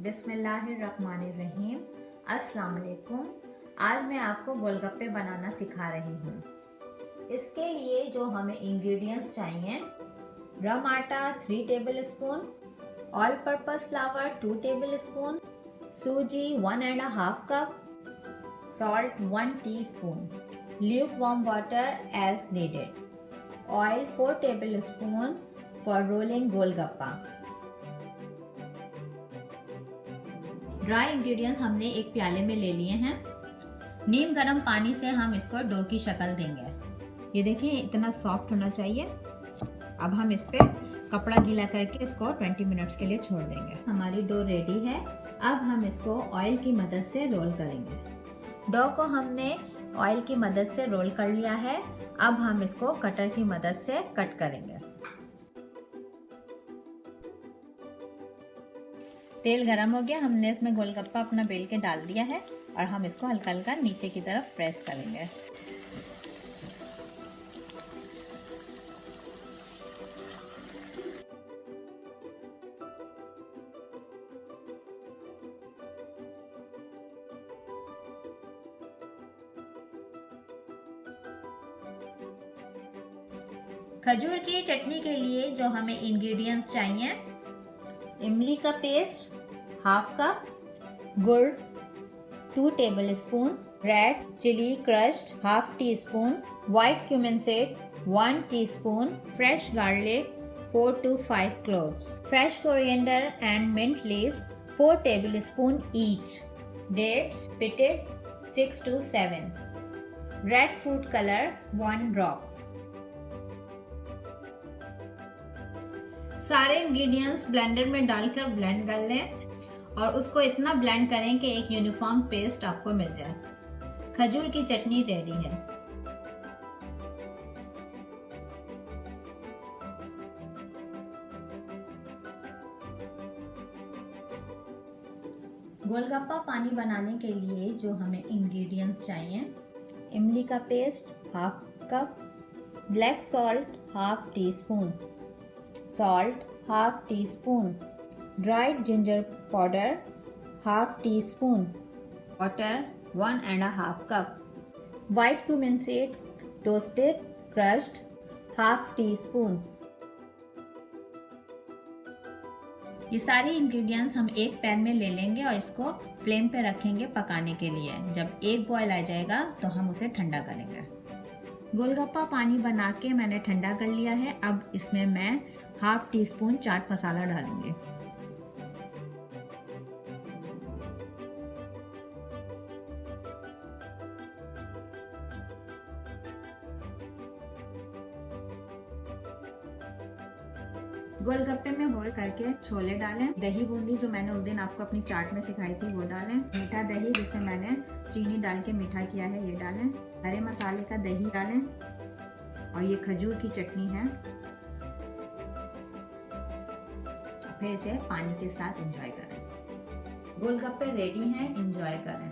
बिस्मिल्लाहिर्रहमानिर्रहीम। अस्सलाम वालेकुम। आज मैं आपको गोलगप्पे बनाना सिखा रही हूँ। इसके लिए जो हमें इंग्रेडिएंट्स चाहिए, रम आटा 3 table spoon, all purpose flower 2 table spoon, सूजी 1.5 cup, salt 1 teaspoon, lukewarm water as needed, oil 4 table spoon for rolling golgappa. Dry ingredients हमने एक प्याले में ले लिए हैं। नीम गर्म पानी से हम इसको डो की शक्ल देंगे। ये देखिए इतना सॉफ्ट होना चाहिए। अब हम इस पे कपड़ा गीला करके इसको 20 मिनट्स के लिए छोड़ देंगे। हमारी डो रेडी है। अब हम इसको ऑयल की मदद से रोल करेंगे। डो को हमने ऑयल की मदद से रोल कर लिया है। अब हम इसको कटर की मदद से कट करेंगे। तेल गरम हो गया, हमने इसमें गोलगप्पा अपना बेल के डाल दिया है और हम इसको हल्का हल्का नीचे की तरफ प्रेस करेंगे। खजूर की चटनी के लिए जो हमें इंग्रेडिएंट्स चाहिए, इमली का paste 1/2 cup, gur 2 tablespoon, red chilli crushed 1/2 teaspoon, white cumin seed 1 teaspoon, fresh garlic 4 to 5 cloves, fresh coriander and mint leaves 4 tablespoon each, dates pitted 6 to 7, red food color 1 drop। सारे ingredients blender में डालकर blend कर लें और उसको इतना blend करें कि एक यूनिफॉर्म पेस्ट आपको मिल जाए। खजूर की चटनी रेडी है। गोलगप्पा पानी बनाने के लिए जो हमें इंग्रेडिएंट्स चाहिए, इमली का paste 1/2 cup, black salt 1/2 teaspoon, salt 1/2 teaspoon, dried ginger powder 1/2 teaspoon, water 1.5 cup, white cumin seed toasted crushed 1/2 teaspoon। ये सारी इंग्रेडिएंट्स हम एक पैन में ले लेंगे और इसको फ्लेम पे रखेंगे पकाने के लिए। जब एक बॉयल आ जाएगा तो हम उसे ठंडा करेंगे। गोलगप्पा पानी बना के मैंने ठंडा कर लिया है। अब इसमें मैं 1/2 टीस्पून चाट मसाला डालूंगी। गोलगप्पे में होल करके छोले डालें। दही बूंदी जो मैंने उस दिन आपको अपनी चाट में सिखाई थी वो डालें। मीठा दही जिसमें मैंने चीनी डाल के मीठा किया है ये डालें। हरे मसाले का दही डालें और ये खजूर की चटनी है। फिर इसे पानी के साथ एंजॉय करें। गोलगप्पे रेडी हैं, एंजॉय करें।